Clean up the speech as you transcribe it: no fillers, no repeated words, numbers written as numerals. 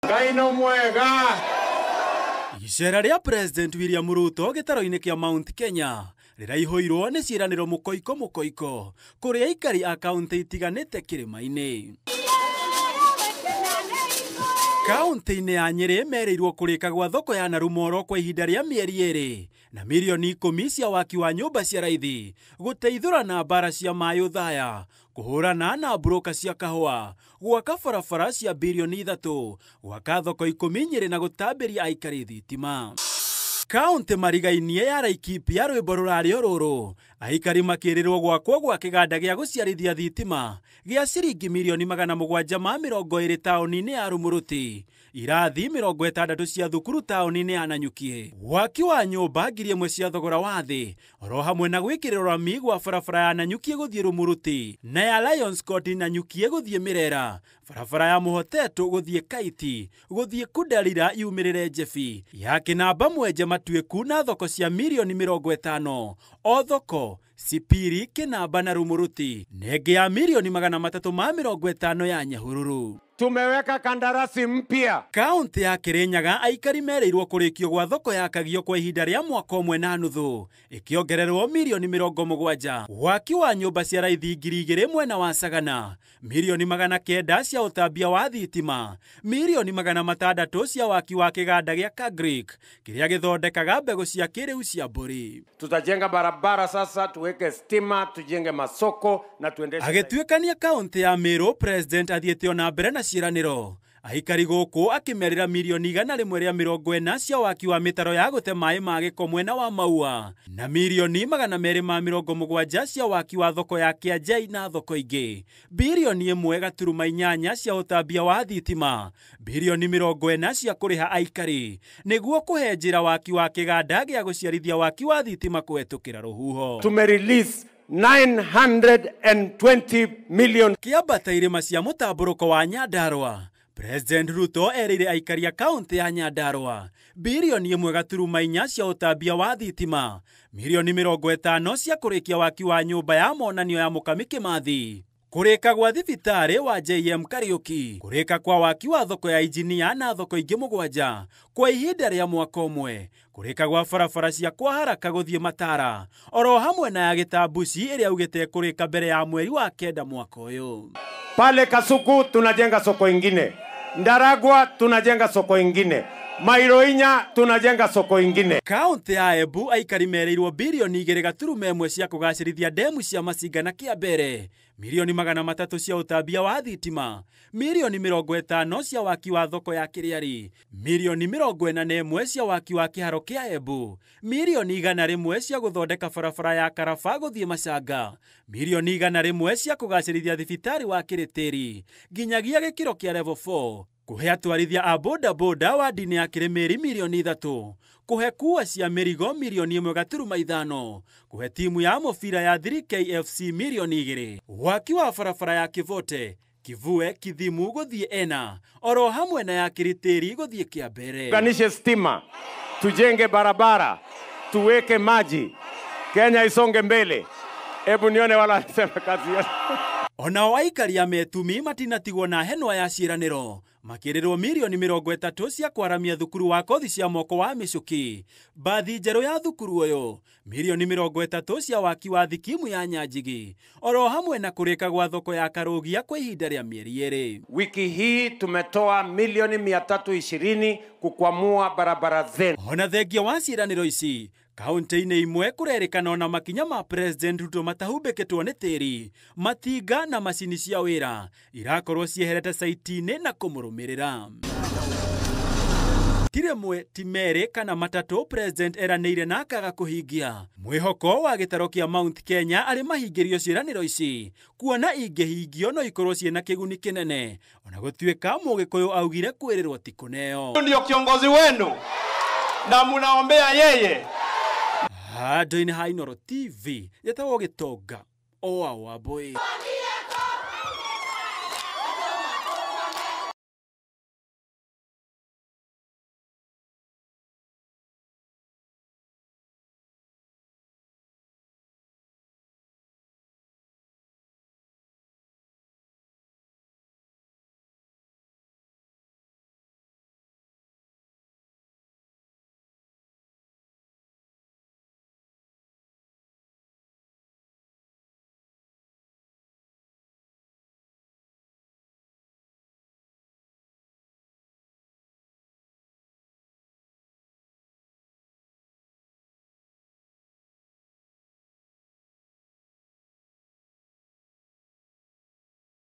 Ngaino mwega. Icera ria President William Ruto gitaro-ini kia Mount Kenya riraihũirwo nĩ ciĩranĩro mũkoiko kũrĩ aikari a kaunti itiganĩte kĩrĩma-inĩ. Kaunti-inĩ ya Nyeri merĩirwo kũrĩka gwa thoko ya Narumoro kwa ihinda rĩa mĩeri 2 na milioni 10 cia waki wa nyũmba cia raithi gũteithũrana mbara cia maĩ ũthaya kũhũrana na broka cia kahũa gwaka barabara cia bilioni 3 gwaka thoko 10 Nyeri na gũtambĩria aikari thitima. Kaunti marigainie ya Laikipia rwĩmbo rũrarĩo rũrũ aikari makĩrĩrwo gwakwo gwa kĩganda gĩa gũciarithia thitima gĩa ciringi milioni 720 taũni-inĩ ya Rumuruti, irathi 60 cia thukuru taũni-inĩ ya Nanyuki, waki wa nyũmba 1,000 cia thogora wa thĩ, oro hamwe na gwĩkĩrĩrwo rami gwa barabara ya Nanyuki gũthiĩ Rumuruti na ya Lions Court Nanyuki gũthiĩ Mirera, barabara ya Mũhoteto gũthiĩ Kaiti, gũthiĩ Kundarira yumĩrĩre Jebi, ya Kinamba Mwenje Matuĩku na thoko cia milioni 50 o thoko Sipiri, Kinamba na Rumuruti, nenge ya milioni 350 ya Nyahururu. Tumeweka kandarasi mpya. Kaunti ya Kirinyaga aikari merĩirwo kũrĩkio gwa thoko ya Kagio kwa ihinda rĩa mwaka ũmwe na nuthu, ĩkĩongererwo milioni 70, waki wa nyũmba cia raithi 2,000 mwena wa Sagana, milioni 900 cia ũtambia wa thitima, milioni 600 cia waki wa kĩganda gĩa Kagrik kĩrĩa gĩthondekaga mbegũ cia kĩrĩu cia mbũri. Tutajenga barabara sasa, tuweke stima, tujenge masoko na tuendeshe. Agĩtuĩkania kaunti ya Meru, President athiĩte na mbere na ciĩranĩro aikari gũkũ akĩmerĩra milioni 140 cia waki wa mĩtaro ya gũte maĩ ma gĩko mwena wa Maua na milioni 270 cia waki wa thoko ya Kĩanjai na thoko ingĩ, bilioni 1.8 cia ũtambia wa thitima, bilioni 40 cia kũrĩha aikari nĩguo kũhe njĩra waki wa kĩganda gĩa gũciarithia waki wa thitima kũhetũkĩra rũhuho. Tumerelease 920 million. Kĩambata irĩma cia mũtambũrũko wa Nyandarua, President Ruto erĩire aikari a kaunti ya Nyandarua bilioni 1.4 cia ũtambia wa thitima, milioni 50 cia kũrĩkia waki wa nyũmba ya monanio ya Mũkami Kĩmathi, kũrĩka gwa thibitarĩ wa JM Kariuki, kũrĩka kwa waki wa thoko ya injinia na thoko ingĩ 7 kwa ihinda rĩa mwaka ũmwe, kũrĩka gwa barabara cia kwa haraka gũthiĩ Matara, oro hamwe na ya Gĩtambuci ĩrĩa augĩte kũrĩka mbere ya mweri wa 9 mwaka ũyũ. Pale Kasuku tunajenga soko ingine, Ndaragwa tunajenga soko ingine, Mairoinya tunajenga soko ingine. Kaunti ya Embu aikari merĩirwo bilioni 2.1 cia kũgacĩrithia ndemu cia Masinga na Kĩambere, milioni 300 cia ũtambia wa thitima, milioni 50 cia waki wa thoko ya Kĩrĩari, milioni 41 cia waki wa kĩharo kĩa Embu, milioni 100 cia gũthondeka barabara ya Karaba gũthiĩ Macanga, milioni 100 cia kũgacĩrithia thibitarĩ wa Kĩrĩtĩri nginyagia gĩkĩro kĩa level 4, kũhe atwarithia a boda wa dini ya Kĩrĩmĩri milioni 3, kũhe kuua cia mĩrigo milioni 1.5, kũhe timu ya mũbira ya 3KFC milioni 2, waki wa barabara ya Kivote, Kivue, Kithimu gũthiĩ Ena, oro hamwe na ya Kĩrĩtĩri gũthiĩ Kĩambere. Tuganishe stima, tujenge barabara, tuweke maji, Kenya isonge mbele. Ebu nione wala sema kazi ya. Onao aikari a Metumi matinatigwo na henwa ya ciĩranĩro, makĩrĩrwo milioni 30 cia kwaramia thukuru wa kothi cia moko wa mĩcuki, mbathi njerũ ya thukuru ũyũ, milioni 30 cia waki wa thikimu ya Nyanjigi, oro hamwe na kũrĩka gwa thoko ya Karugia kwa ihinda rĩa mĩeri 2. Wiki hii tumetoa milioni 320 kukwamua barabara zenu. Ona thengia wa ciĩranĩro ici, kaunti-inĩ imwe kũrerĩkana ona makinya ma President Ruto matahumbĩkĩtwo nĩ tĩri, matinga na macini cia wĩra irakorwo cieherete saiti-inĩ na kũmũrũmĩrĩra. Tiremwe timere kana matatũ President eranĩire na akaga kũhingia. Mwĩhoko wa gĩtaro kĩa Mount Kenya arĩ mahingĩrio ciĩranĩro ici, kuona ingĩhingio no ikorwo ciĩna kĩguni kĩnene, ona gũtuĩka Mũgĩkũyũ augire kwĩrĩrwo ti kũneo. Ndio kiongozi wenu na mnaombea yeye. Handũ-inĩ ha Inooro TV, yetagwo Gĩtonga o wa Wambũi.